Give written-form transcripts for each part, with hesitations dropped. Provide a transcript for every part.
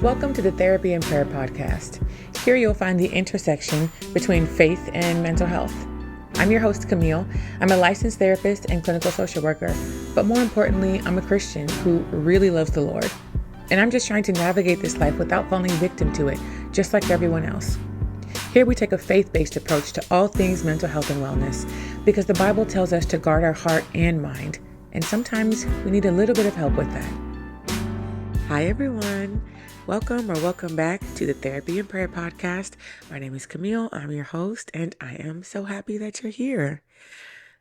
Welcome to the Therapy and Prayer podcast. Here you'll find the intersection between faith and mental health. I'm your host, Camille. I'm a licensed therapist and clinical social worker, but more importantly, I'm a Christian who really loves the Lord. And I'm just trying to navigate this life without falling victim to it, just like everyone else. Here we take a faith-based approach to all things mental health and wellness, because the Bible tells us to guard our heart and mind, and sometimes we need a little bit of help with that. Hi everyone. Welcome back to the Therapy and Prayer podcast. My name is Camille. I'm your host, and I am so happy that you're here.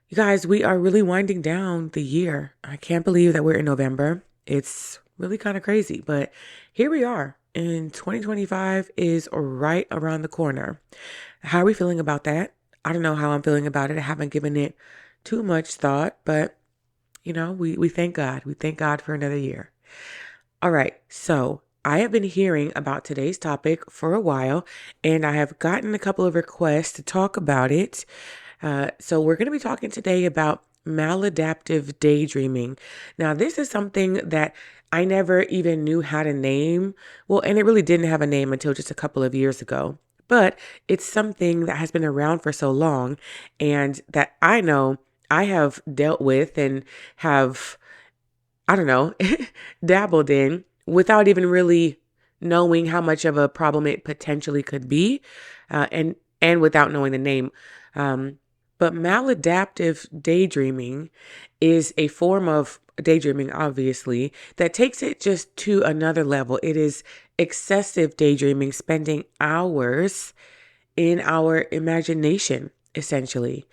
You guys, we are really winding down the year. I can't believe that we're in November. It's really kind of crazy, but here we are, and 2025 is right around the corner. How are we feeling about that? I don't know how I'm feeling about it. I haven't given it too much thought, but we thank God. We thank God for another year. All right, so I have been hearing about today's topic for a while, and I have gotten a couple of requests to talk about it. So we're going to be talking today about maladaptive daydreaming. Now, this is something that I never even knew how to name. Well, and it really didn't have a name until just a couple of years ago. But it's something that has been around for so long, and that I know I have dealt with and have, dabbled in without even really knowing how much of a problem it potentially could be, and without knowing the name. But maladaptive daydreaming is a form of daydreaming, obviously, that takes it just to another level. It is excessive daydreaming, spending hours in our imagination, essentially.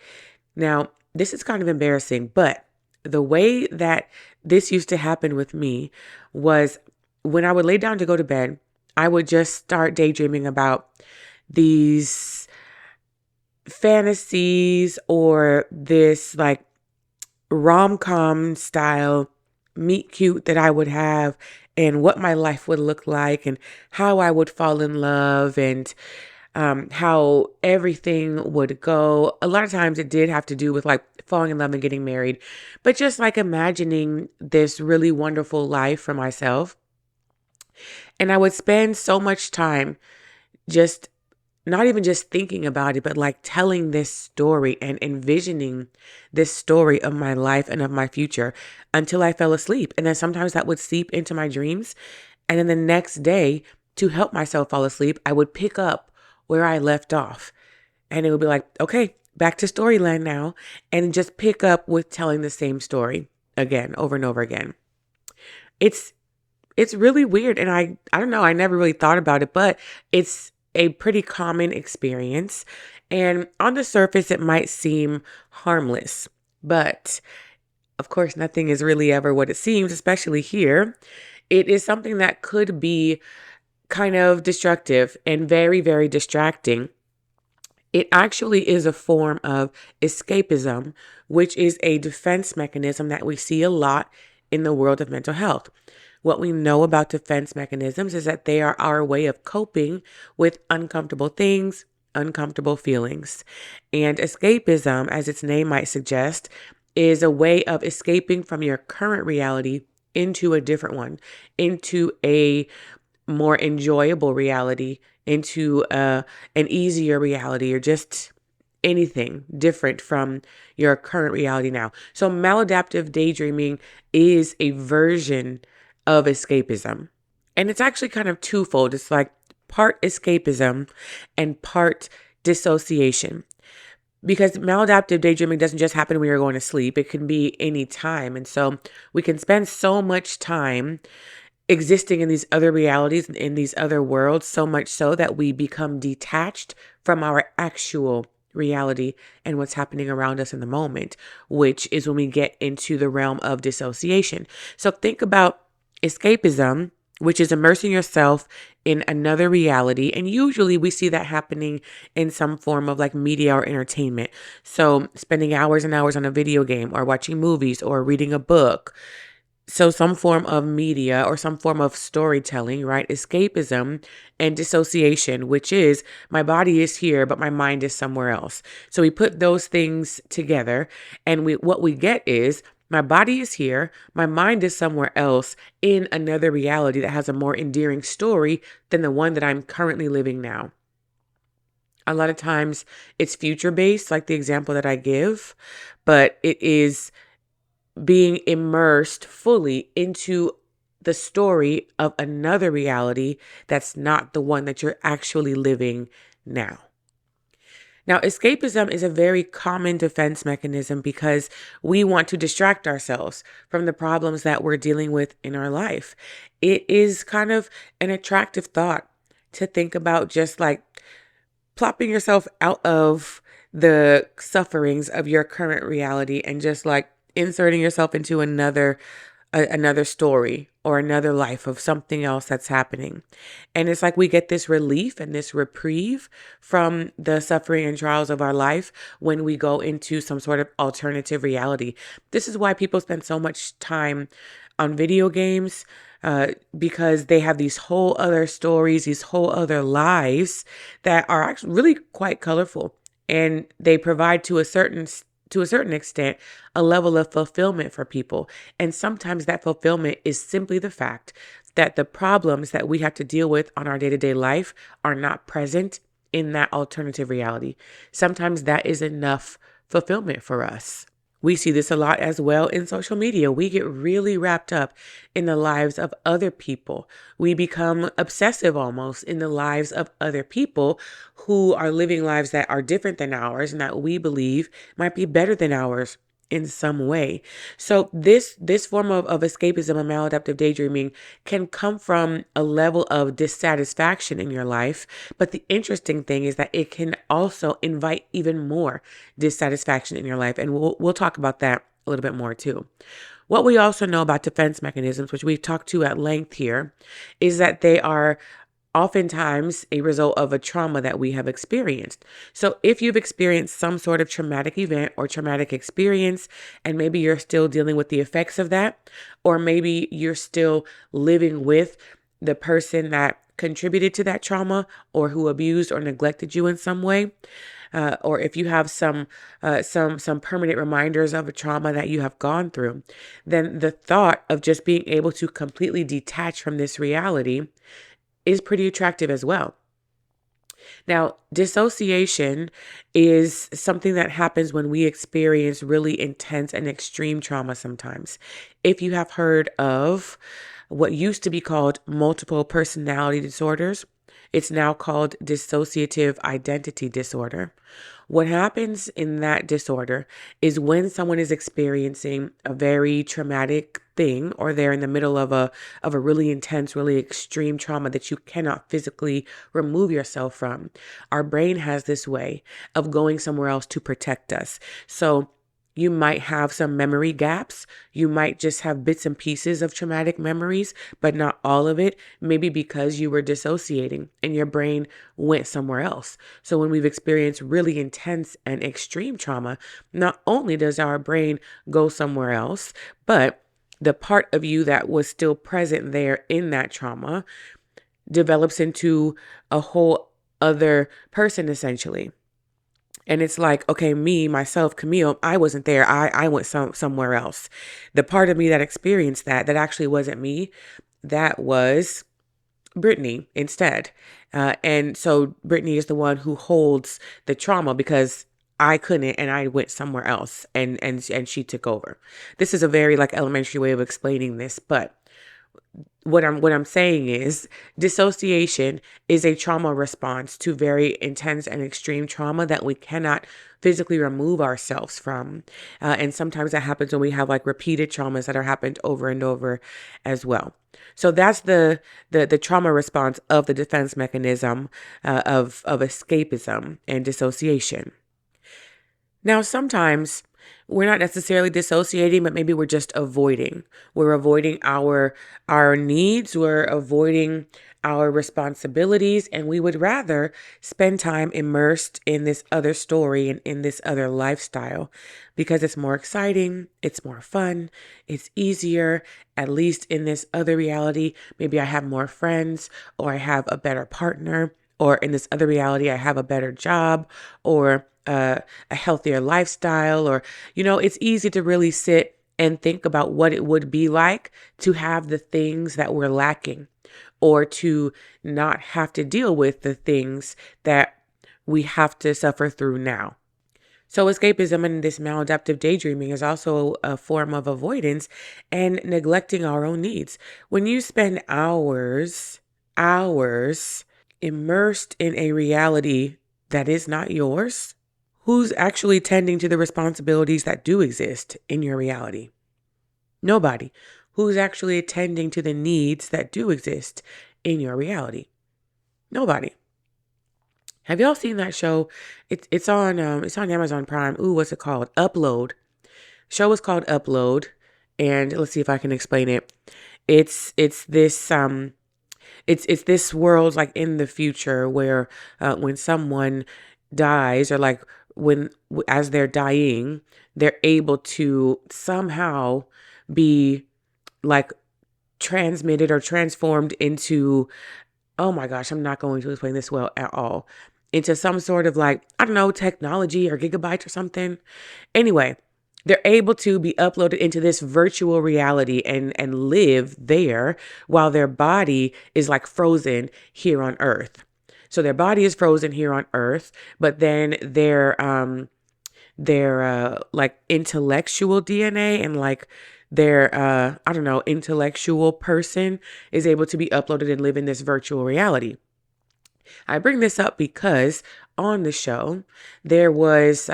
Now, this is kind of embarrassing, but the way that this used to happen with me was when I would lay down to go to bed, I would just start daydreaming about these fantasies or this like rom-com style meet cute that I would have, and what my life would look like, and how I would fall in love, and how everything would go. A lot of times it did have to do with like falling in love and getting married, but just like imagining this really wonderful life for myself. And I would spend so much time just not even just thinking about it, but like telling this story and envisioning this story of my life and of my future until I fell asleep. And then sometimes that would seep into my dreams. And then the next day, to help myself fall asleep, I would pick up where I left off. And it would be like, okay, back to storyland now. And just pick up with telling the same story again, over and over again. It's really weird. And I don't know, I never really thought about it, but it's a pretty common experience. And on the surface, it might seem harmless, but of course, nothing is really ever what it seems, especially here. It is something that could be kind of destructive and very, very distracting. It actually is a form of escapism, which is a defense mechanism that we see a lot in the world of mental health. What we know about defense mechanisms is that they are our way of coping with uncomfortable things, uncomfortable feelings. And escapism, as its name might suggest, is a way of escaping from your current reality into a different one, into a more enjoyable reality, into an easier reality, or just anything different from your current reality now. So maladaptive daydreaming is a version of escapism. And it's actually kind of twofold. It's like part escapism and part dissociation. Because maladaptive daydreaming doesn't just happen when you're going to sleep. It can be any time. And so we can spend so much time existing in these other realities and in these other worlds, so much so that we become detached from our actual reality and what's happening around us in the moment, which is when we get into the realm of dissociation. So think about escapism, which is immersing yourself in another reality. And usually we see that happening in some form of like media or entertainment. So spending hours and hours on a video game or watching movies or reading a book. So some form of media or some form of storytelling, right? Escapism and dissociation, which is my body is here, but my mind is somewhere else. So we put those things together, and what we get is My body is here. My mind is somewhere else in another reality that has a more endearing story than the one that I'm currently living now. A lot of times it's future based, like the example that I give, but it is being immersed fully into the story of another reality that's not the one that you're actually living now. Now, escapism is a very common defense mechanism because we want to distract ourselves from the problems that we're dealing with in our life. It is kind of an attractive thought to think about, just like plopping yourself out of the sufferings of your current reality and just like inserting yourself into another story or another life of something else that's happening. And it's like we get this relief and this reprieve from the suffering and trials of our life when we go into some sort of alternative reality. This is why people spend so much time on video games, because they have these whole other stories, these whole other lives that are actually really quite colorful, and they provide to a certain extent a level of fulfillment for people. And sometimes that fulfillment is simply the fact that the problems that we have to deal with on our day-to-day life are not present in that alternative reality. Sometimes that is enough fulfillment for us. We see this a lot as well in social media. We get really wrapped up in the lives of other people. We become obsessive almost in the lives of other people who are living lives that are different than ours and that we believe might be better than ours in some way. So this form of escapism and maladaptive daydreaming can come from a level of dissatisfaction in your life. But the interesting thing is that it can also invite even more dissatisfaction in your life. And we'll talk about that a little bit more too. What we also know about defense mechanisms, which we've talked to at length here, is that they are oftentimes a result of a trauma that we have experienced. So if you've experienced some sort of traumatic event or traumatic experience, and maybe you're still dealing with the effects of that, or maybe you're still living with the person that contributed to that trauma or who abused or neglected you in some way, or if you have some permanent reminders of a trauma that you have gone through, then the thought of just being able to completely detach from this reality is pretty attractive as well. Now, dissociation is something that happens when we experience really intense and extreme trauma sometimes. If you have heard of what used to be called multiple personality disorders, it's now called dissociative identity disorder. What happens in that disorder is when someone is experiencing a very traumatic thing, or they're in the middle of a really intense, really extreme trauma that you cannot physically remove yourself from. Our brain has this way of going somewhere else to protect us. So you might have some memory gaps. You might just have bits and pieces of traumatic memories, but not all of it, maybe because you were dissociating and your brain went somewhere else. So when we've experienced really intense and extreme trauma, not only does our brain go somewhere else, but the part of you that was still present there in that trauma develops into a whole other person, essentially. And it's like, okay, me, myself, Camille, I wasn't there. I went somewhere else. The part of me that experienced that actually wasn't me. That was Brittany instead. And so Brittany is the one who holds the trauma because I couldn't, and I went somewhere else, and she took over. This is a very like elementary way of explaining this, but what I'm saying is dissociation is a trauma response to very intense and extreme trauma that we cannot physically remove ourselves from. And sometimes that happens when we have like repeated traumas that are happened over and over as well. So that's the trauma response of the defense mechanism of escapism and dissociation. Now, sometimes we're not necessarily dissociating, but maybe we're just avoiding. We're avoiding our needs, we're avoiding our responsibilities, and we would rather spend time immersed in this other story and in this other lifestyle because it's more exciting, it's more fun, it's easier. At least in this other reality, maybe I have more friends, or I have a better partner, or in this other reality, I have a better job, or a healthier lifestyle, or, it's easy to really sit and think about what it would be like to have the things that we're lacking, or to not have to deal with the things that we have to suffer through now. So, escapism and this maladaptive daydreaming is also a form of avoidance and neglecting our own needs. When you spend hours immersed in a reality that is not yours, who's actually tending to the responsibilities that do exist in your reality? Nobody. Who's actually attending to the needs that do exist in your reality? Nobody. Have y'all seen that show? It's on Amazon Prime. Ooh, what's it called? Upload. Show is called Upload, and let's see if I can explain it. It's this world like in the future where when someone dies, or like when as they're dying, they're able to somehow be like transmitted or transformed into, oh my gosh, I'm not going to explain this well at all, into some sort of like, I don't know, technology or gigabytes or something. Anyway, they're able to be uploaded into this virtual reality and live there while their body is like frozen here on Earth. So their body is frozen here on Earth, but then their like intellectual DNA and like their I don't know, intellectual person is able to be uploaded and live in this virtual reality. I bring this up because on the show, there was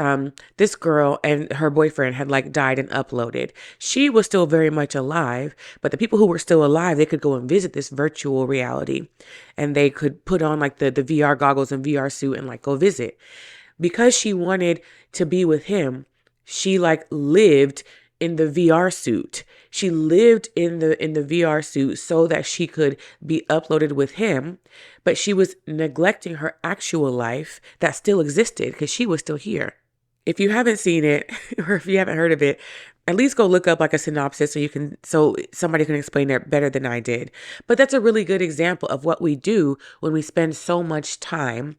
this girl and her boyfriend had like died and uploaded. She was still very much alive, but the people who were still alive, they could go and visit this virtual reality, and they could put on like the VR goggles and VR suit and like go visit. Because she wanted to be with him, she like lived in the VR suit. She lived in the VR suit so that she could be uploaded with him, but she was neglecting her actual life that still existed because she was still here. If you haven't seen it or if you haven't heard of it, at least go look up like a synopsis so somebody can explain it better than I did. But that's a really good example of what we do when we spend so much time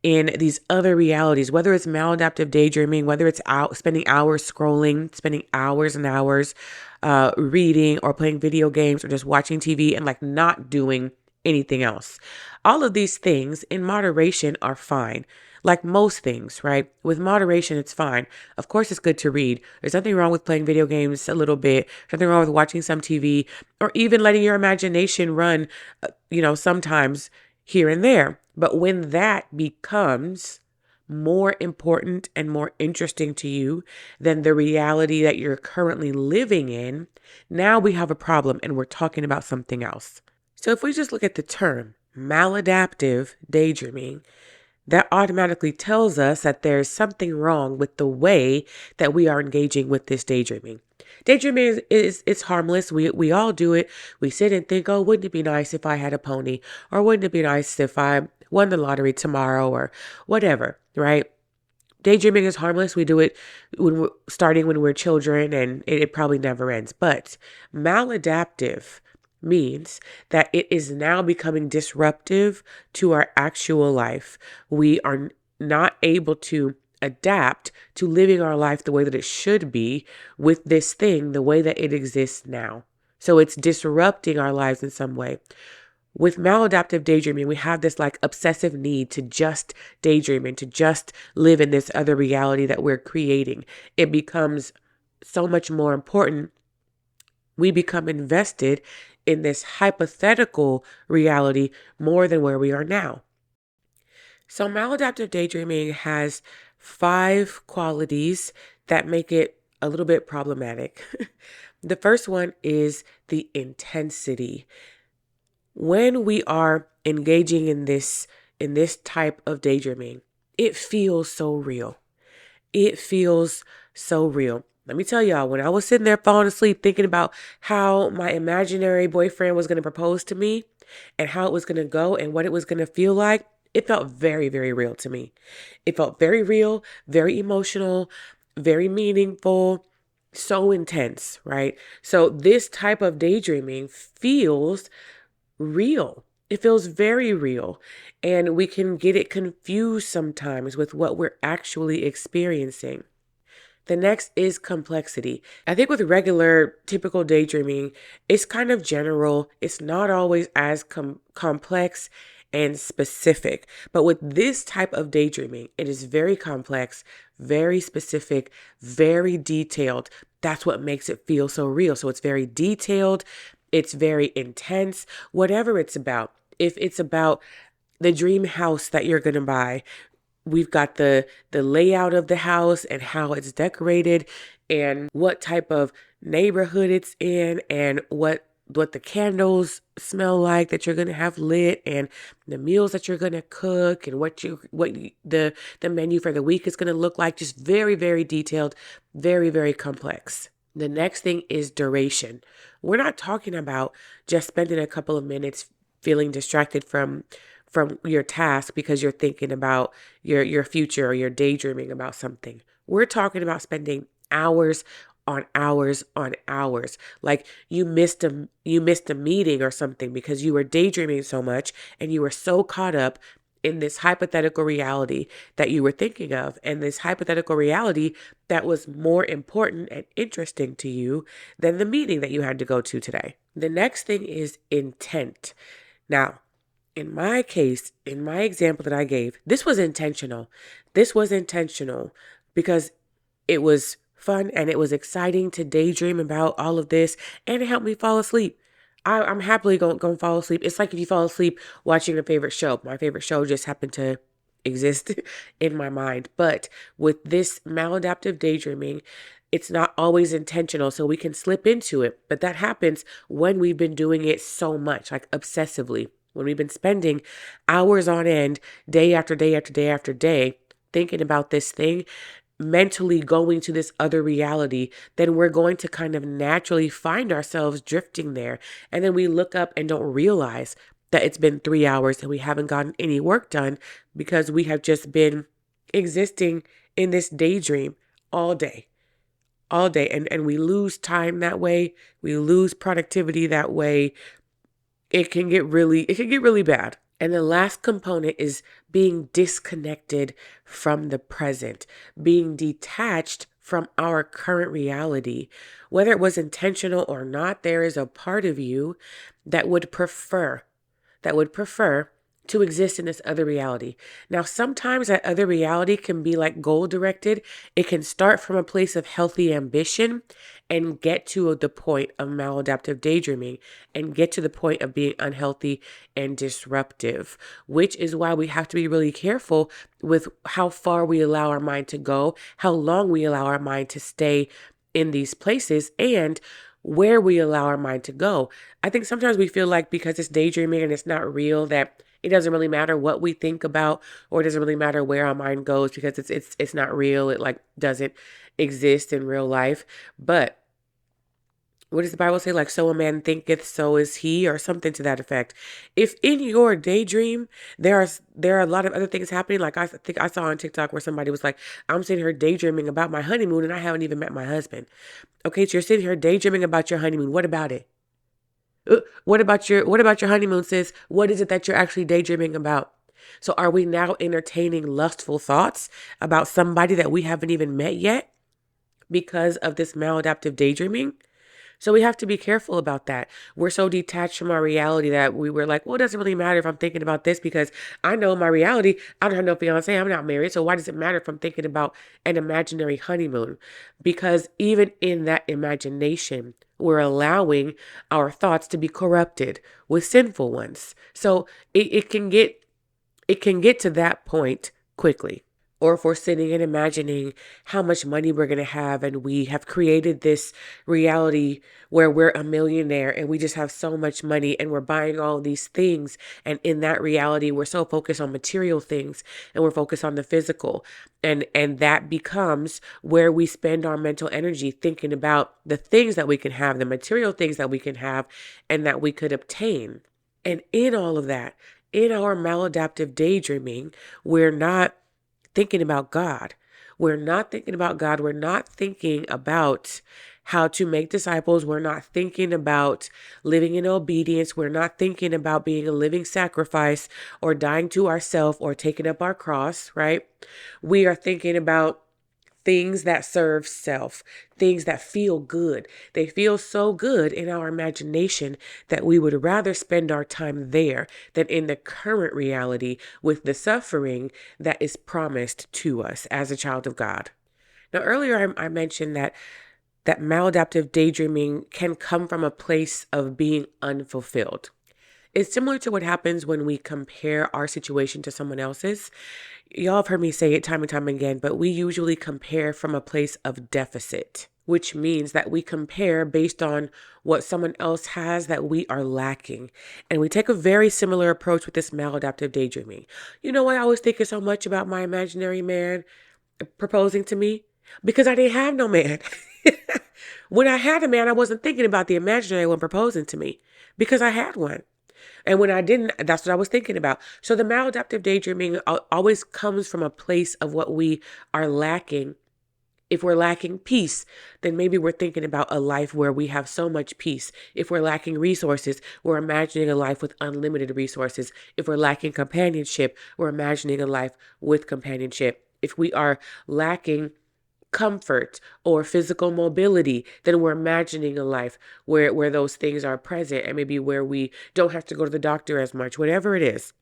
in these other realities, whether it's maladaptive daydreaming, whether it's out spending hours scrolling, spending hours and hours reading or playing video games, or just watching TV and like not doing anything else. All of these things in moderation are fine. Like most things, right? With moderation, it's fine. Of course, it's good to read. There's nothing wrong with playing video games a little bit. There's nothing wrong with watching some TV, or even letting your imagination run, sometimes here and there. But when that becomes more important and more interesting to you than the reality that you're currently living in, now we have a problem and we're talking about something else. So if we just look at the term maladaptive daydreaming, that automatically tells us that there's something wrong with the way that we are engaging with this daydreaming. Daydreaming is it's harmless. We all do it. We sit and think, oh, wouldn't it be nice if I had a pony? Or wouldn't it be nice if I won the lottery tomorrow, or whatever, right? Daydreaming is harmless. We do it starting when we're children, and it probably never ends. But maladaptive means that it is now becoming disruptive to our actual life. We are not able to adapt to living our life the way that it should be with this thing, the way that it exists now. So it's disrupting our lives in some way. With maladaptive daydreaming, we have this like obsessive need to just daydream and to just live in this other reality that we're creating. It becomes so much more important. We become invested in this hypothetical reality more than where we are now. So maladaptive daydreaming has 5 qualities that make it a little bit problematic. The first one is the intensity. When we are engaging in this type of daydreaming, it feels so real. It feels so real. Let me tell y'all, when I was sitting there falling asleep thinking about how my imaginary boyfriend was going to propose to me and how it was going to go and what it was going to feel like, it felt very, very real to me. It felt very real, very emotional, very meaningful, so intense, right? So this type of daydreaming feels real. It feels very real. And we can get it confused sometimes with what we're actually experiencing. The next is complexity. I think with regular, typical daydreaming, it's kind of general. It's not always as complex and specific. But with this type of daydreaming, it is very complex, very specific, very detailed. That's what makes it feel so real. So it's very detailed, it's very intense, whatever it's about. If it's about the dream house that you're going to buy, we've got the layout of the house and how it's decorated and what type of neighborhood it's in and what the candles smell like that you're going to have lit and the meals that you're going to cook and the menu for the week is going to look like. Just very, very detailed, very, very complex. The next thing is duration. We're not talking about just spending a couple of minutes feeling distracted from your task because you're thinking about your future or you're daydreaming about something. We're talking about spending hours on hours on hours. Like you missed a meeting or something because you were daydreaming so much and you were so caught up in this hypothetical reality that you were thinking of, and this hypothetical reality that was more important and interesting to you than the meeting that you had to go to today. The next thing is intent. Now, in my case, in my example that I gave, this was intentional. This was intentional because it was fun and it was exciting to daydream about all of this, and it helped me fall asleep. I'm happily going to fall asleep. It's like if you fall asleep watching a favorite show. My favorite show just happened to exist in my mind. But with this maladaptive daydreaming, it's not always intentional, so we can slip into it. But that happens when we've been doing it so much, like obsessively. When we've been spending hours on end, day after day after day after day, thinking about this thing, mentally going to this other reality, then we're going to kind of naturally find ourselves drifting there. And then we look up and don't realize that it's been 3 hours and we haven't gotten any work done because we have just been existing in this daydream all day. And we lose time that way. We lose productivity that way. It can get really bad. And the last component is being disconnected from the present, being detached from our current reality. Whether it was intentional or not, there is a part of you that would prefer to exist in this other reality. Now, sometimes that other reality can be like goal directed. It can start from a place of healthy ambition and get to the point of maladaptive daydreaming and get to the point of being unhealthy and disruptive, which is why we have to be really careful with how far we allow our mind to go, how long we allow our mind to stay in these places, and where we allow our mind to go. I think sometimes we feel like because it's daydreaming and it's not real, that it doesn't really matter what we think about, or it doesn't really matter where our mind goes because it's not real. It like doesn't exist in real life. But what does the Bible say? Like, so a man thinketh, so is he, or something to that effect. If in your daydream there are a lot of other things happening, like I think I saw on TikTok where somebody was like, I'm sitting here daydreaming about my honeymoon and I haven't even met my husband. Okay, so you're sitting here daydreaming about your honeymoon. What about it? What about your honeymoon, sis? What is it that you're actually daydreaming about? So are we now entertaining lustful thoughts about somebody that we haven't even met yet because of this maladaptive daydreaming? So we have to be careful about that. We're so detached from our reality that we were like, well, it doesn't really matter if I'm thinking about this because I know my reality. I don't have no fiance. I'm not married. So why does it matter if I'm thinking about an imaginary honeymoon? Because even in that imagination, we're allowing our thoughts to be corrupted with sinful ones. So it can get to that point quickly. Or if we're sitting and imagining how much money we're going to have and we have created this reality where we're a millionaire and we just have so much money and we're buying all these things. And in that reality, we're so focused on material things and we're focused on the physical. And that becomes where we spend our mental energy thinking about the things that we can have, the material things that we can have and that we could obtain. And in all of that, in our maladaptive daydreaming, we're not thinking about God. We're not thinking about God. We're not thinking about how to make disciples. We're not thinking about living in obedience. We're not thinking about being a living sacrifice or dying to ourselves or taking up our cross, right? We are thinking about things that serve self, things that feel good. They feel so good in our imagination that we would rather spend our time there than in the current reality with the suffering that is promised to us as a child of God. Now, earlier I mentioned that maladaptive daydreaming can come from a place of being unfulfilled. It's similar to what happens when we compare our situation to someone else's. Y'all have heard me say it time and time again, but we usually compare from a place of deficit, which means that we compare based on what someone else has that we are lacking. And we take a very similar approach with this maladaptive daydreaming. You know why I always thinking so much about my imaginary man proposing to me? Because I didn't have no man. When I had a man, I wasn't thinking about the imaginary one proposing to me because I had one. And when I didn't, that's what I was thinking about. So the maladaptive daydreaming always comes from a place of what we are lacking. If we're lacking peace, then maybe we're thinking about a life where we have so much peace. If we're lacking resources, we're imagining a life with unlimited resources. If we're lacking companionship, we're imagining a life with companionship. If we are lacking comfort or physical mobility, then we're imagining a life where those things are present and maybe where we don't have to go to the doctor as much, whatever it is.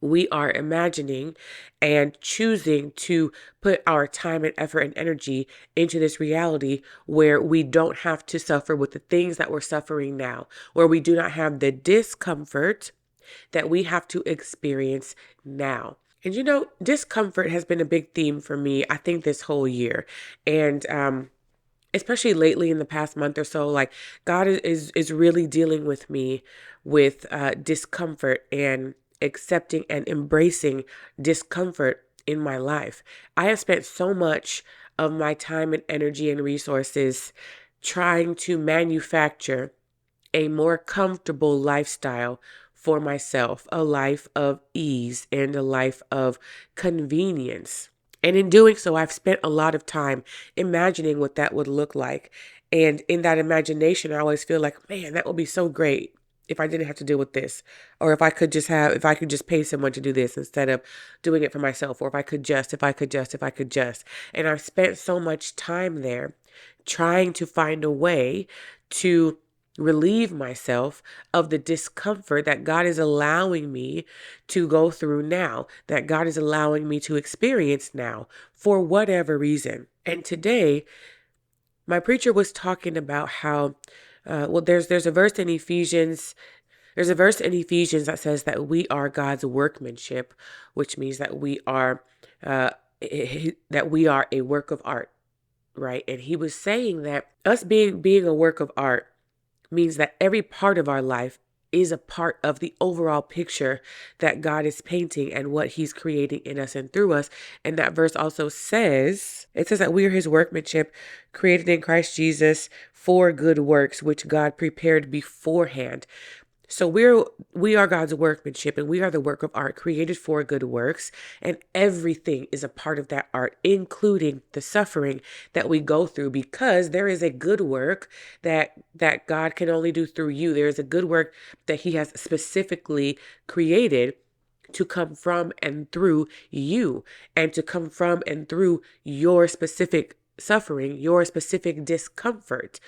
We are imagining and choosing to put our time and effort and energy into this reality where we don't have to suffer with the things that we're suffering now, where we do not have the discomfort that we have to experience now. And discomfort has been a big theme for me, I think, this whole year. And especially lately in the past month or so, like God is really dealing with me with discomfort and accepting and embracing discomfort in my life. I have spent so much of my time and energy and resources trying to manufacture a more comfortable lifestyle for myself, a life of ease and a life of convenience. And in doing so, I've spent a lot of time imagining what that would look like. And in that imagination, I always feel like, man, that would be so great if I didn't have to deal with this. Or if I could just pay someone to do this instead of doing it for myself. Or if I could just. And I've spent so much time there trying to find a way to relieve myself of the discomfort that God is allowing me to go through now, that God is allowing me to experience now for whatever reason. And today, my preacher was talking about how, there's a verse in Ephesians. There's a verse in Ephesians that says that we are God's workmanship, which means that we are a work of art, right? And he was saying that us being a work of art means that every part of our life is a part of the overall picture that God is painting and what he's creating in us and through us. And that verse also says that we are his workmanship, created in Christ Jesus for good works, which God prepared beforehand. So we are God's workmanship, and we are the work of art created for good works, and everything is a part of that art, including the suffering that we go through, because there is a good work that God can only do through you. There is a good work that he has specifically created to come from and through you, and to come from and through your specific suffering, your specific discomfort.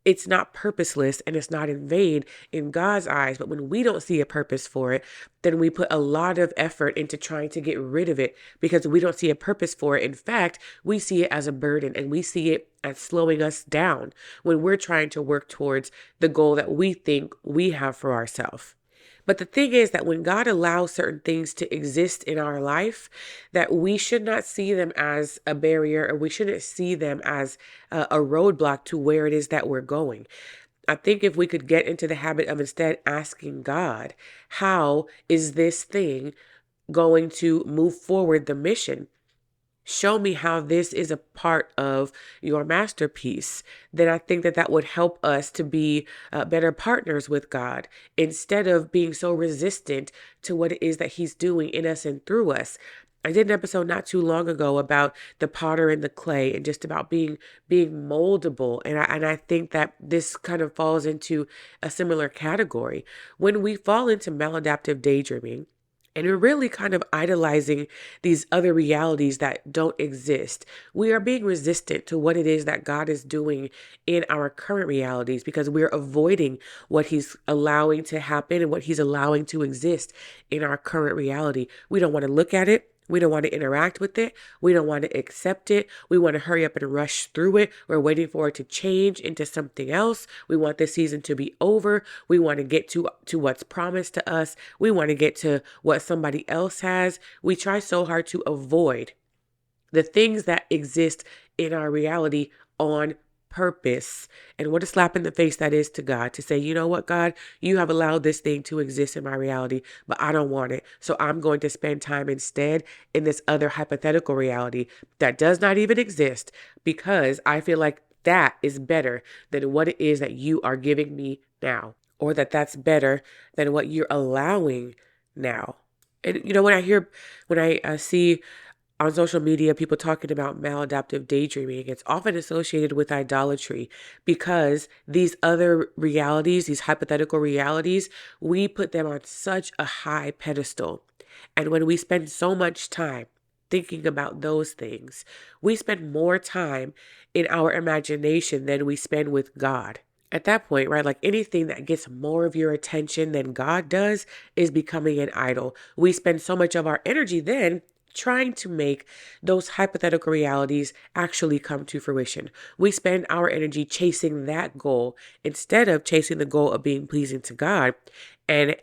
It's not purposeless and it's not in vain in God's eyes. But when we don't see a purpose for it, then we put a lot of effort into trying to get rid of it because we don't see a purpose for it. In fact, we see it as a burden and we see it as slowing us down when we're trying to work towards the goal that we think we have for ourselves. But the thing is that when God allows certain things to exist in our life, that we should not see them as a barrier, or we shouldn't see them as a roadblock to where it is that we're going. I think if we could get into the habit of instead asking God, how is this thing going to move forward the mission? Show me how this is a part of your masterpiece. Then I think that would help us to be better partners with God instead of being so resistant to what it is that he's doing in us and through us. I did an episode not too long ago about the potter and the clay and just about being moldable. And I think that this kind of falls into a similar category. When we fall into maladaptive daydreaming, And we're really kind of idolizing these other realities that don't exist. We are being resistant to what it is that God is doing in our current realities because we're avoiding what He's allowing to happen and what He's allowing to exist in our current reality. We don't want to look at it. We don't want to interact with it. We don't want to accept it. We want to hurry up and rush through it. We're waiting for it to change into something else. We want this season to be over. We want to get to what's promised to us. We want to get to what somebody else has. We try so hard to avoid the things that exist in our reality on purpose. And what a slap in the face that is to God to say, you know what, God, you have allowed this thing to exist in my reality, but I don't want it. So I'm going to spend time instead in this other hypothetical reality that does not even exist because I feel like that is better than what it is that you are giving me now, or that's better than what you're allowing now. And when I see on social media, people talking about maladaptive daydreaming, it's often associated with idolatry because these other realities, these hypothetical realities, we put them on such a high pedestal. And when we spend so much time thinking about those things, we spend more time in our imagination than we spend with God. At that point, right, like anything that gets more of your attention than God does is becoming an idol. We spend so much of our energy then trying to make those hypothetical realities actually come to fruition. We spend our energy chasing that goal instead of chasing the goal of being pleasing to God and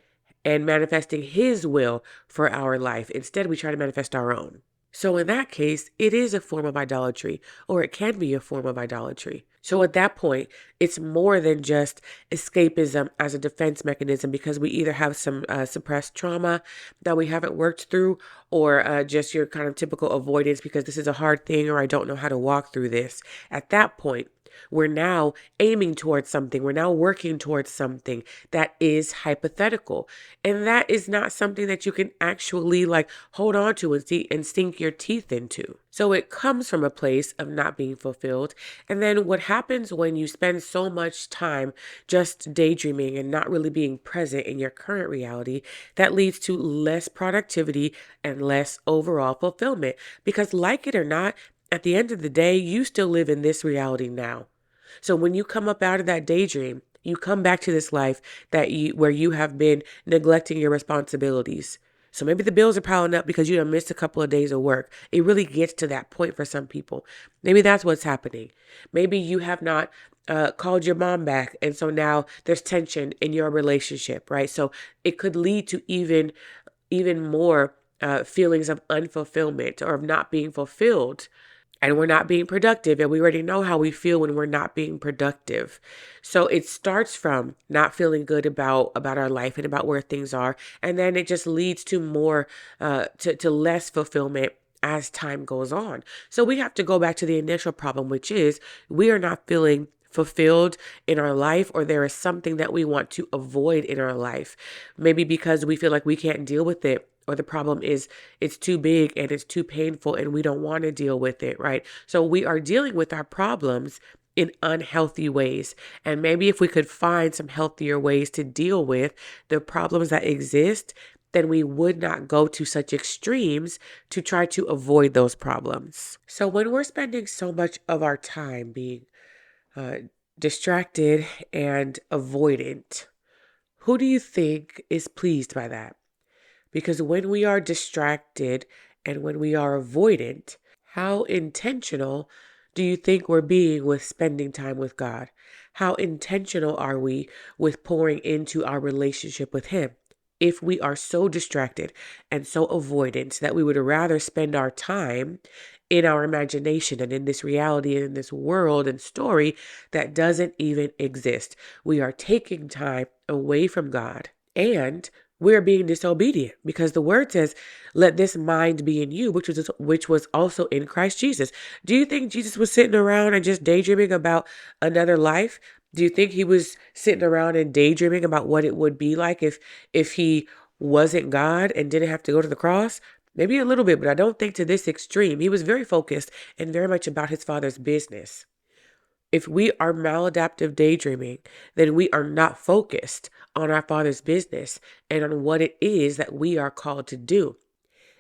manifesting His will for our life. Instead, we try to manifest our own. So in that case, it is a form of idolatry, or it can be a form of idolatry. So at that point, it's more than just escapism as a defense mechanism because we either have some suppressed trauma that we haven't worked through, or just your kind of typical avoidance because this is a hard thing or I don't know how to walk through this. At that point, we're now aiming towards something. We're now working towards something that is hypothetical. And that is not something that you can actually like hold on to and see and sink your teeth into. So it comes from a place of not being fulfilled. And then what happens when you spend so much time just daydreaming and not really being present in your current reality, that leads to less productivity and less overall fulfillment. Because like it or not, at the end of the day, you still live in this reality now. So when you come up out of that daydream, you come back to this life where you have been neglecting your responsibilities. So maybe the bills are piling up because you done missed a couple of days of work. It really gets to that point for some people. Maybe that's what's happening. Maybe you have not called your mom back, and so now there's tension in your relationship, right? So it could lead to even more feelings of unfulfillment or of not being fulfilled, and we're not being productive. And we already know how we feel when we're not being productive. So it starts from not feeling good about our life and about where things are. And then it just leads to more, to less fulfillment as time goes on. So we have to go back to the initial problem, which is we are not feeling fulfilled in our life, or there is something that we want to avoid in our life. Maybe because we feel like we can't deal with it, or the problem is it's too big and it's too painful and we don't want to deal with it, right? So we are dealing with our problems in unhealthy ways. And maybe if we could find some healthier ways to deal with the problems that exist, then we would not go to such extremes to try to avoid those problems. So when we're spending so much of our time being uh, distracted and avoidant, who do you think is pleased by that? Because when we are distracted and when we are avoidant, how intentional do you think we're being with spending time with God? How intentional are we with pouring into our relationship with Him? If we are so distracted and so avoidant that we would rather spend our time in our imagination and in this reality and in this world and story that doesn't even exist. We are taking time away from God, and we're being disobedient because the word says, let this mind be in you, which was also in Christ Jesus. Do you think Jesus was sitting around and just daydreaming about another life? Do you think He was sitting around and daydreaming about what it would be like if He wasn't God and didn't have to go to the cross? Maybe a little bit, but I don't think to this extreme. He was very focused and very much about His Father's business. If we are maladaptive daydreaming, then we are not focused on our Father's business and on what it is that we are called to do.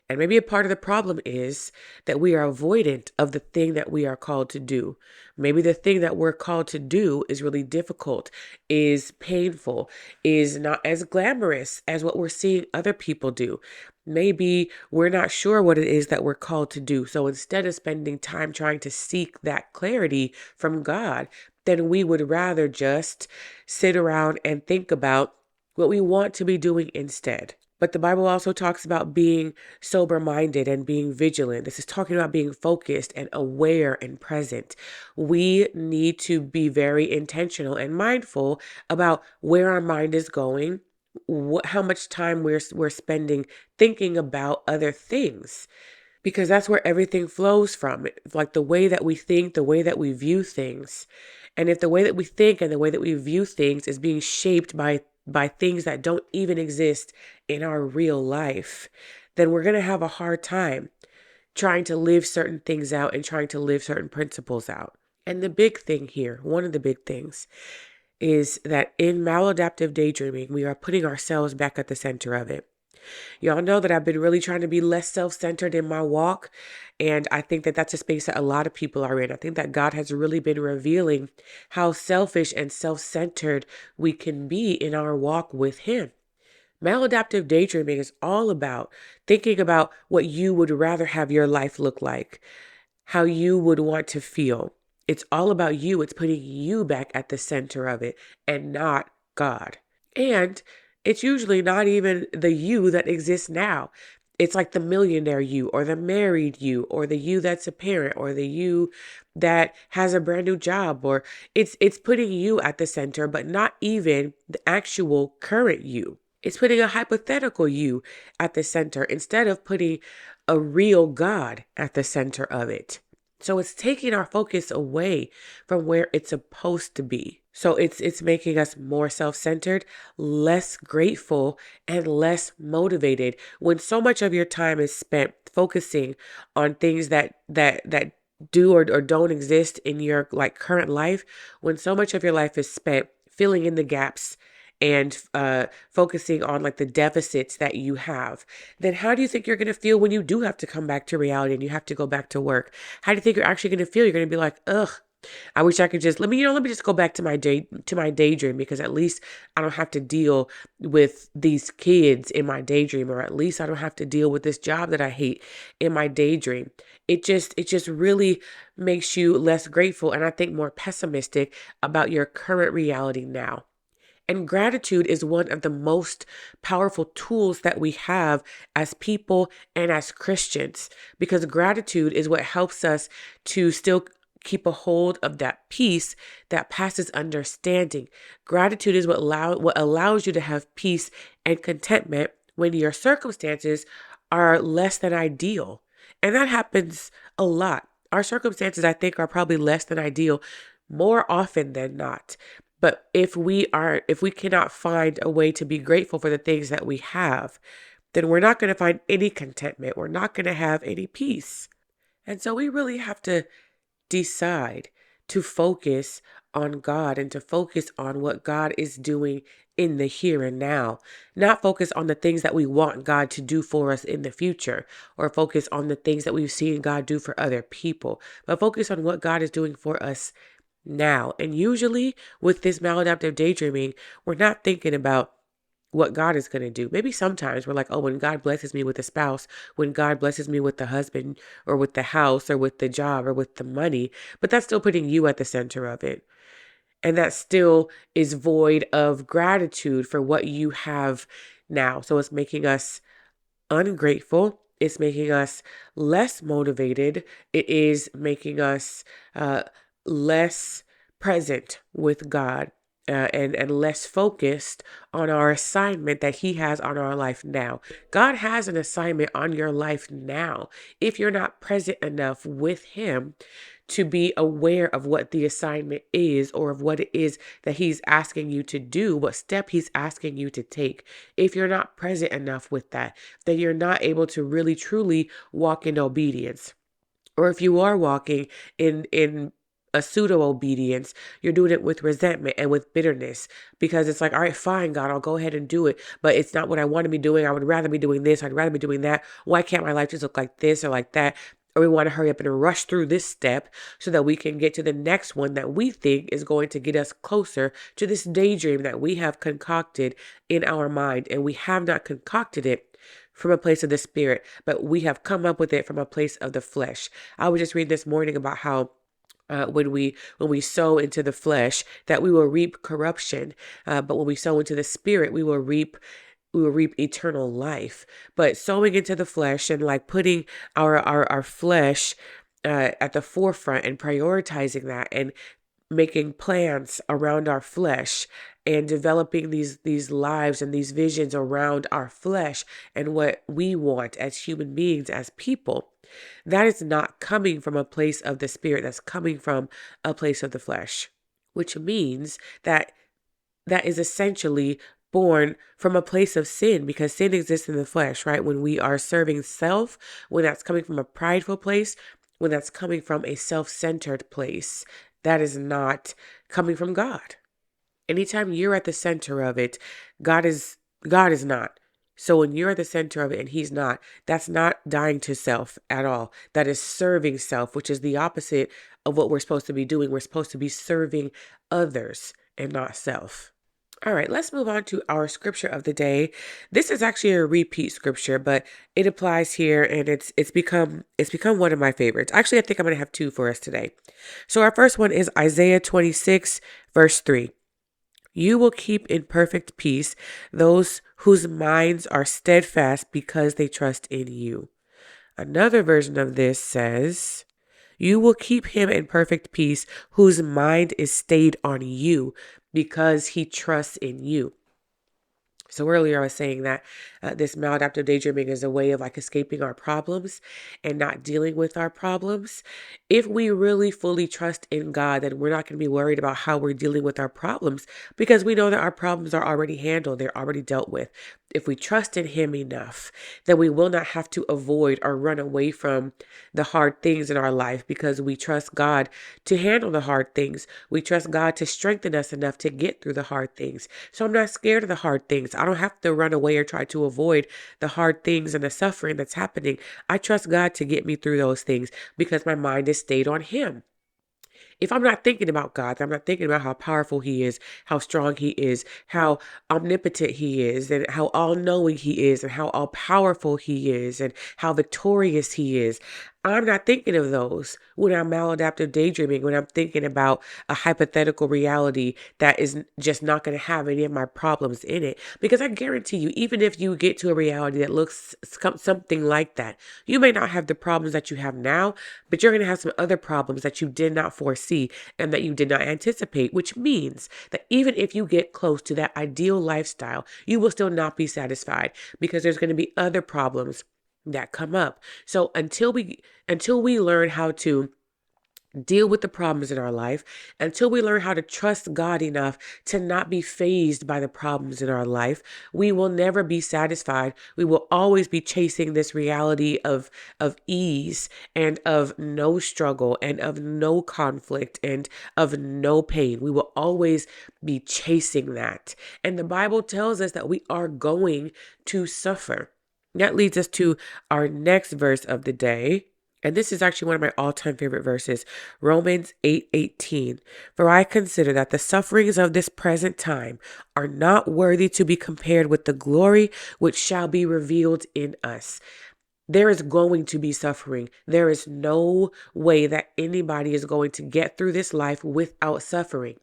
And maybe a part of the problem is that we are avoidant of the thing that we are called to do. Maybe the thing that we're called to do is really difficult, is painful, is not as glamorous as what we're seeing other people do. Maybe we're not sure what it is that we're called to do. So instead of spending time trying to seek that clarity from God, then we would rather just sit around and think about what we want to be doing instead. But the Bible also talks about being sober minded and being vigilant. This is talking about being focused and aware and present. We need to be very intentional and mindful about where our mind is going, how much time we're spending thinking about other things, because that's where everything flows from. It's like the way that we think, the way that we view things. And if the way that we think and the way that we view things is being shaped by things that don't even exist in our real life, then we're going to have a hard time trying to live certain things out and trying to live certain principles out. And the big thing here, one of the big things, is that in maladaptive daydreaming, we are putting ourselves back at the center of it. Y'all know that I've been really trying to be less self-centered in my walk. And I think that that's a space that a lot of people are in. I think that God has really been revealing how selfish and self-centered we can be in our walk with Him. Maladaptive daydreaming is all about thinking about what you would rather have your life look like, how you would want to feel. It's all about you. It's putting you back at the center of it and not God. And it's usually not even the you that exists now. It's like the millionaire you, or the married you, or the you that's a parent, or the you that has a brand new job, or it's putting you at the center, but not even the actual current you. It's putting a hypothetical you at the center instead of putting a real God at the center of it. So it's taking our focus away from where it's supposed to be. So it's making us more self-centered, less grateful, and less motivated when so much of your time is spent focusing on things that do or don't exist in your like current life, when so much of your life is spent filling in the gaps and focusing on like the deficits that you have, then how do you think you're going to feel when you do have to come back to reality and you have to go back to work? How do you think you're actually going to feel? You're going to be like, ugh, I wish I could just let me just go back to my daydream, because at least I don't have to deal with these kids in my daydream, or at least I don't have to deal with this job that I hate in my daydream. It just really makes you less grateful, and I think more pessimistic about your current reality now. And gratitude is one of the most powerful tools that we have as people and as Christians, because gratitude is what helps us to still keep a hold of that peace that passes understanding. Gratitude is what allows you to have peace and contentment when your circumstances are less than ideal. And that happens a lot. Our circumstances, I think, are probably less than ideal more often than not. But if we cannot find a way to be grateful for the things that we have, then we're not going to find any contentment. We're not going to have any peace. And so we really have to decide to focus on God and to focus on what God is doing in the here and now, not focus on the things that we want God to do for us in the future, or focus on the things that we've seen God do for other people, but focus on what God is doing for us now. And usually with this maladaptive daydreaming, we're not thinking about what God is going to do. Maybe sometimes we're like, oh, when God blesses me with a spouse, when God blesses me with the husband or with the house or with the job or with the money, but that's still putting you at the center of it. And that still is void of gratitude for what you have now. So it's making us ungrateful. It's making us less motivated. It is making us less present with God, and less focused on our assignment that He has on our life now. God has an assignment on your life now. If you're not present enough with Him to be aware of what the assignment is, or of what it is that He's asking you to do, what step He's asking you to take, if you're not present enough with that, then you're not able to really truly walk in obedience. Or if you are walking in a pseudo obedience. You're doing it with resentment and with bitterness because it's like, all right, fine, God, I'll go ahead and do it. But it's not what I want to be doing. I would rather be doing this. I'd rather be doing that. Why can't my life just look like this or like that? Or we want to hurry up and rush through this step so that we can get to the next one that we think is going to get us closer to this daydream that we have concocted in our mind. And we have not concocted it from a place of the spirit, but we have come up with it from a place of the flesh. I was just reading this morning about how when we sow into the flesh, that we will reap corruption, but when we sow into the spirit, we will reap eternal life. But sowing into the flesh and like putting our flesh at the forefront and prioritizing that and making plans around our flesh and developing these lives and these visions around our flesh and what we want as human beings, as people, that is not coming from a place of the spirit. That's coming from a place of the flesh, which means that that is essentially born from a place of sin, because sin exists in the flesh, right? When we are serving self, when that's coming from a prideful place, when that's coming from a self-centered place, that is not coming from God. Anytime you're at the center of it, God is not. So when you're at the center of it and he's not, that's not dying to self at all. That is serving self, which is the opposite of what we're supposed to be doing. We're supposed to be serving others and not self. All right, let's move on to our scripture of the day. This is actually a repeat scripture, but it applies here and it's become one of my favorites. Actually, I think I'm going to have two for us today. So our first one is Isaiah 26 verse 3. You will keep in perfect peace those whose minds are steadfast because they trust in you. Another version of this says, you will keep him in perfect peace whose mind is stayed on you because he trusts in you. So earlier I was saying that this maladaptive daydreaming is a way of like escaping our problems and not dealing with our problems. If we really fully trust in God, then we're not going to be worried about how we're dealing with our problems because we know that our problems are already handled. They're already dealt with. If we trust in him enough, then we will not have to avoid or run away from the hard things in our life because we trust God to handle the hard things. We trust God to strengthen us enough to get through the hard things. So I'm not scared of the hard things. I don't have to run away or try to avoid the hard things and the suffering that's happening. I trust God to get me through those things because my mind is stayed on him. If I'm not thinking about God, I'm not thinking about how powerful he is, how strong he is, how omnipotent he is, and how all-knowing he is, and how all-powerful he is, and how victorious he is. I'm not thinking of those when I'm maladaptive daydreaming, when I'm thinking about a hypothetical reality that is just not going to have any of my problems in it. Because I guarantee you, even if you get to a reality that looks something like that, you may not have the problems that you have now, but you're going to have some other problems that you did not foresee and that you did not anticipate, which means that even if you get close to that ideal lifestyle, you will still not be satisfied because there's going to be other problems that come up. So until we learn how to deal with the problems in our life, until we learn how to trust God enough to not be fazed by the problems in our life, we will never be satisfied. We will always be chasing this reality of ease and of no struggle and of no conflict and of no pain. We will always be chasing that. And the Bible tells us that we are going to suffer. That leads us to our next verse of the day. And this is actually one of my all-time favorite verses, Romans 8:18. For I consider that the sufferings of this present time are not worthy to be compared with the glory which shall be revealed in us. There is going to be suffering. There is no way that anybody is going to get through this life without suffering.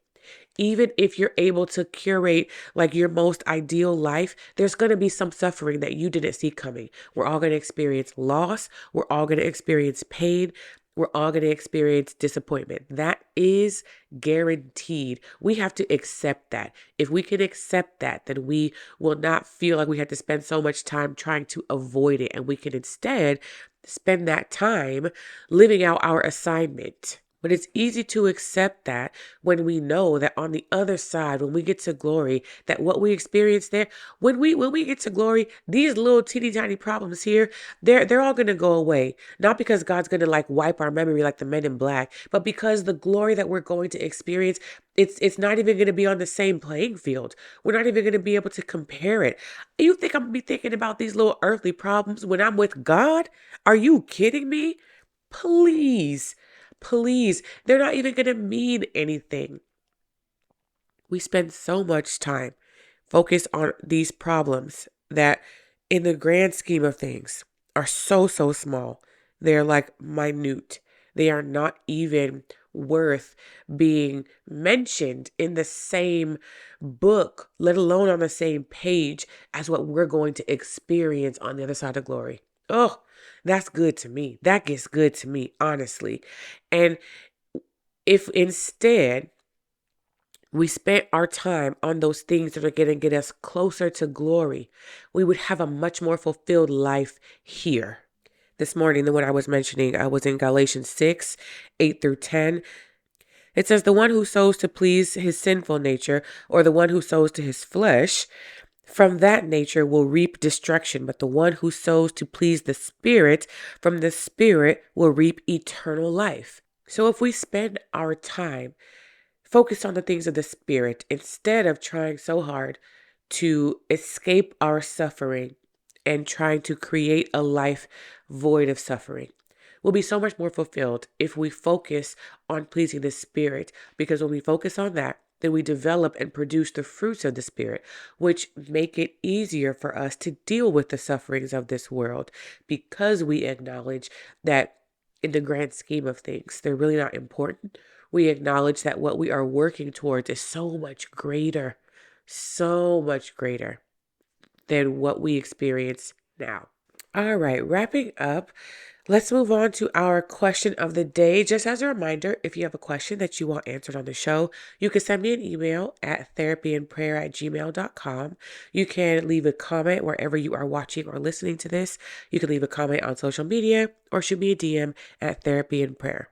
Even if you're able to curate like your most ideal life, there's going to be some suffering that you didn't see coming. We're all going to experience loss. We're all going to experience pain. We're all going to experience disappointment. That is guaranteed. We have to accept that. If we can accept that, then we will not feel like we have to spend so much time trying to avoid it. And we can instead spend that time living out our assignment. But it's easy to accept that when we know that on the other side, when we get to glory, that what we experience there, when we get to glory, these little teeny tiny problems here, they're all gonna go away. Not because God's gonna like wipe our memory like the men in black, but because the glory that we're going to experience, it's not even gonna be on the same playing field. We're not even gonna be able to compare it. You think I'm gonna be thinking about these little earthly problems when I'm with God? Are you kidding me? Please. Please, they're not even going to mean anything. We spend so much time focused on these problems that, in the grand scheme of things, are so small. They're like minute. They are not even worth being mentioned in the same book, let alone on the same page as what we're going to experience on the other side of glory. Oh, that's good to me. That gets good to me, honestly. And if instead we spent our time on those things that are going to get us closer to glory, we would have a much more fulfilled life here. This morning, the one I was mentioning, I was in Galatians 6, 8 through 10. It says, the one who sows to please his sinful nature, or the one who sows to his flesh, from that nature will reap destruction. But the one who sows to please the Spirit, from the Spirit will reap eternal life. So if we spend our time focused on the things of the Spirit instead of trying so hard to escape our suffering and trying to create a life void of suffering, we'll be so much more fulfilled if we focus on pleasing the Spirit. Because when we focus on that, then we develop and produce the fruits of the Spirit, which make it easier for us to deal with the sufferings of this world, because we acknowledge that in the grand scheme of things, they're really not important. We acknowledge that what we are working towards is so much greater than what we experience now. All right, wrapping up, let's move on to our question of the day. Just as a reminder, if you have a question that you want answered on the show, you can send me an email at therapyandprayer@gmail.com. You can leave a comment wherever you are watching or listening to this. You can leave a comment on social media or shoot me a DM at therapyandprayer.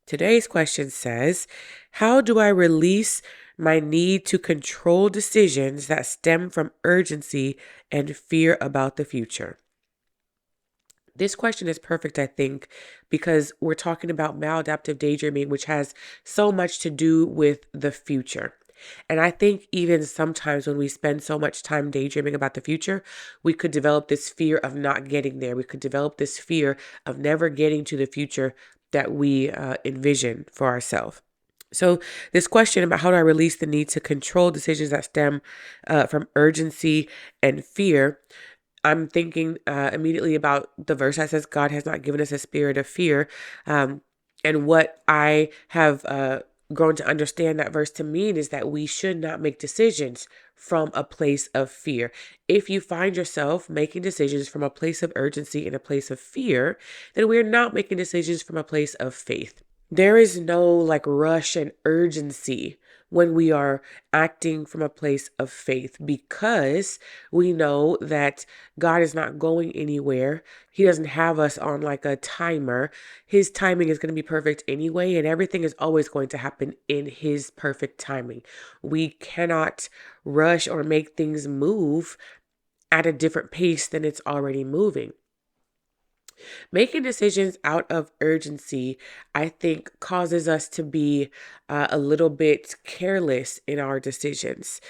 Today's question says, how do I release my need to control decisions that stem from urgency and fear about the future? This question is perfect, I think, because we're talking about maladaptive daydreaming, which has so much to do with the future. And I think even sometimes when we spend so much time daydreaming about the future, we could develop this fear of not getting there. We could develop this fear of never getting to the future that we envision for ourselves. So this question about how do I release the need to control decisions that stem from urgency and fear, I'm thinking immediately about the verse that says God has not given us a spirit of fear. And what I have grown to understand that verse to mean is that we should not make decisions from a place of fear. If you find yourself making decisions from a place of urgency and a place of fear, then we're not making decisions from a place of faith. There is no like rush and urgency when we are acting from a place of faith, because we know that God is not going anywhere. He doesn't have us on like a timer. His timing is going to be perfect anyway, and everything is always going to happen in his perfect timing. We cannot rush or make things move at a different pace than it's already moving. Making decisions out of urgency, I think, causes us to be a little bit careless in our decisions,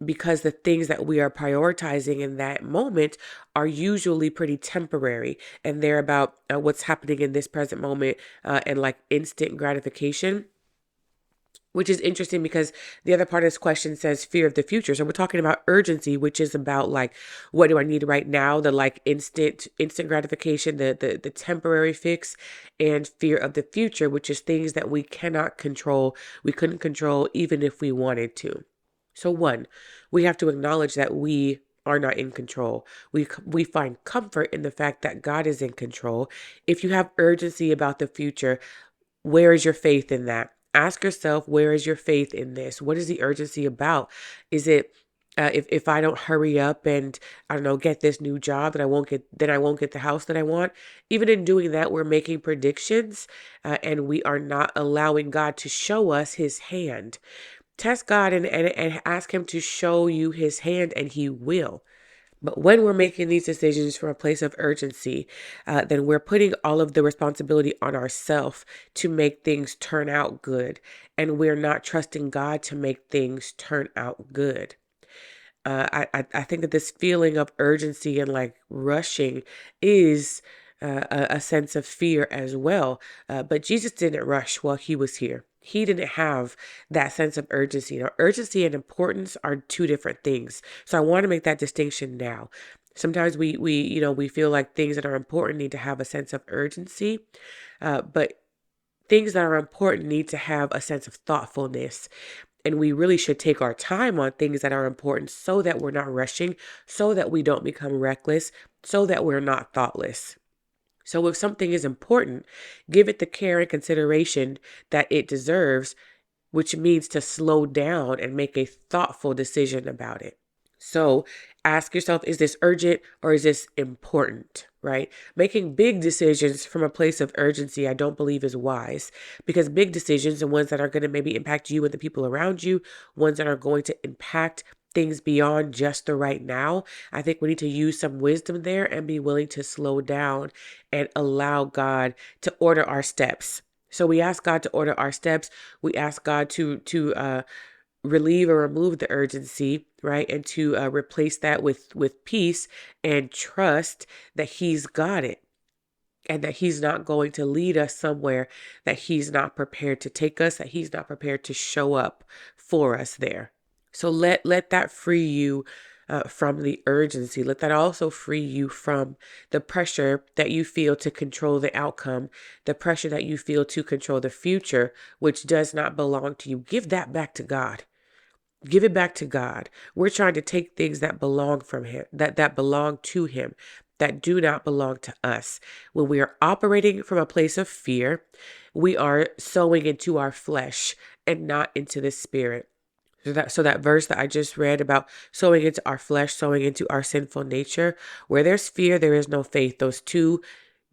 because the things that we are prioritizing in that moment are usually pretty temporary, and they're about what's happening in this present moment and like instant gratification. Which is interesting because the other part of this question says fear of the future. So we're talking about urgency, which is about like, what do I need right now? The like instant gratification, the temporary fix, and fear of the future, which is things that we cannot control. We couldn't control even if we wanted to. So one, we have to acknowledge that we are not in control. We find comfort in the fact that God is in control. If you have urgency about the future, where is your faith in that? Ask yourself, where is your faith in this? What is the urgency about? Is it If I don't hurry up and, I don't know, get this new job, then I won't get the house that I want. Even in doing that, we're making predictions, and we are not allowing God to show us his hand. Test God and ask him to show you his hand, and he will. But when we're making these decisions from a place of urgency, then we're putting all of the responsibility on ourselves to make things turn out good. And we're not trusting God to make things turn out good. I think that this feeling of urgency and like rushing is a sense of fear as well. But Jesus didn't rush while he was here. He didn't have that sense of urgency. Now, urgency and importance are two different things. So I want to make that distinction now. Sometimes we feel like things that are important need to have a sense of urgency, but things that are important need to have a sense of thoughtfulness. And we really should take our time on things that are important so that we're not rushing, so that we don't become reckless, so that we're not thoughtless. So if something is important, give it the care and consideration that it deserves, which means to slow down and make a thoughtful decision about it. So ask yourself, is this urgent or is this important, right? Making big decisions from a place of urgency, I don't believe is wise, because big decisions are ones that are going to maybe impact you and the people around you, ones that are going to impact things beyond just the right now. I think we need to use some wisdom there and be willing to slow down and allow God to order our steps. So we ask God to order our steps. We ask God to relieve or remove the urgency, right? And to replace that with peace and trust that he's got it and that he's not going to lead us somewhere that he's not prepared to take us, that he's not prepared to show up for us there. So let that free you from the urgency. Let that also free you from the pressure that you feel to control the outcome, the pressure that you feel to control the future, which does not belong to you. Give that back to God. Give it back to God. We're trying to take things that belong from him, that belong to him, that do not belong to us. When we are operating from a place of fear, we are sowing into our flesh and not into the spirit. So that verse that I just read about sowing into our flesh, sowing into our sinful nature, where there's fear, there is no faith. Those two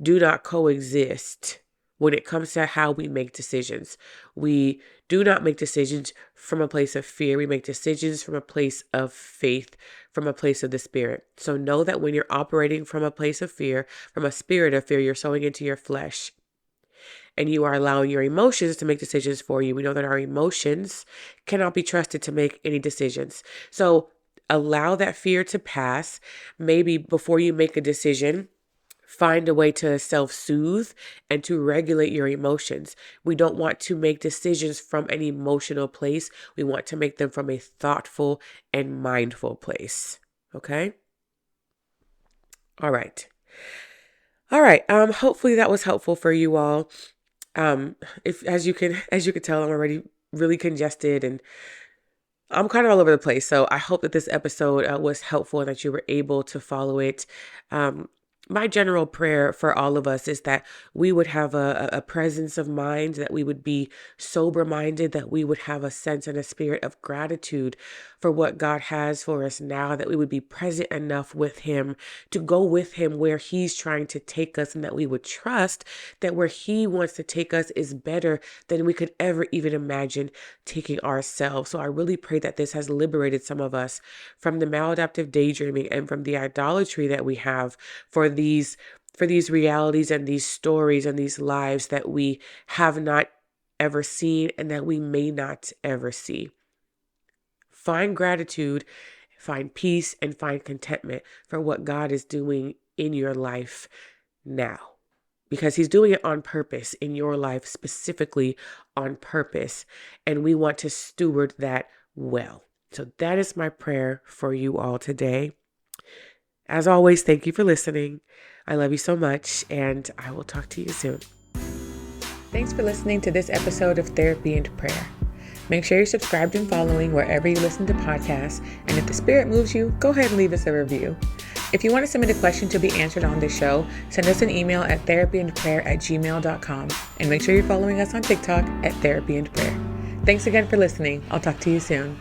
do not coexist when it comes to how we make decisions. We do not make decisions from a place of fear. We make decisions from a place of faith, from a place of the spirit. So know that when you're operating from a place of fear, from a spirit of fear, you're sowing into your flesh. And you are allowing your emotions to make decisions for you. We know that our emotions cannot be trusted to make any decisions. So allow that fear to pass. Maybe before you make a decision, find a way to self-soothe and to regulate your emotions. We don't want to make decisions from an emotional place. We want to make them from a thoughtful and mindful place. Okay? All right. Hopefully that was helpful for you all. If as you can tell, I'm already really congested and I'm kind of all over the place. So I hope that this episode was helpful and that you were able to follow it. My general prayer for all of us is that we would have a presence of mind, that we would be sober-minded, that we would have a sense and a spirit of gratitude for what God has for us now, that we would be present enough with him to go with him where he's trying to take us, and that we would trust that where he wants to take us is better than we could ever even imagine taking ourselves. So I really pray that this has liberated some of us from the maladaptive daydreaming and from the idolatry that we have for these realities and these stories and these lives that we have not ever seen and that we may not ever see. Find gratitude, find peace, and find contentment for what God is doing in your life now. Because he's doing it on purpose in your life, specifically on purpose. And we want to steward that well. So that is my prayer for you all today. As always, thank you for listening. I love you so much, and I will talk to you soon. Thanks for listening to this episode of Therapy and Prayer. Make sure you're subscribed and following wherever you listen to podcasts, and if the spirit moves you, go ahead and leave us a review. If you want to submit a question to be answered on this show, send us an email at therapyandprayer@gmail.com, and make sure you're following us on TikTok at Therapy and Prayer. Thanks again for listening. I'll talk to you soon.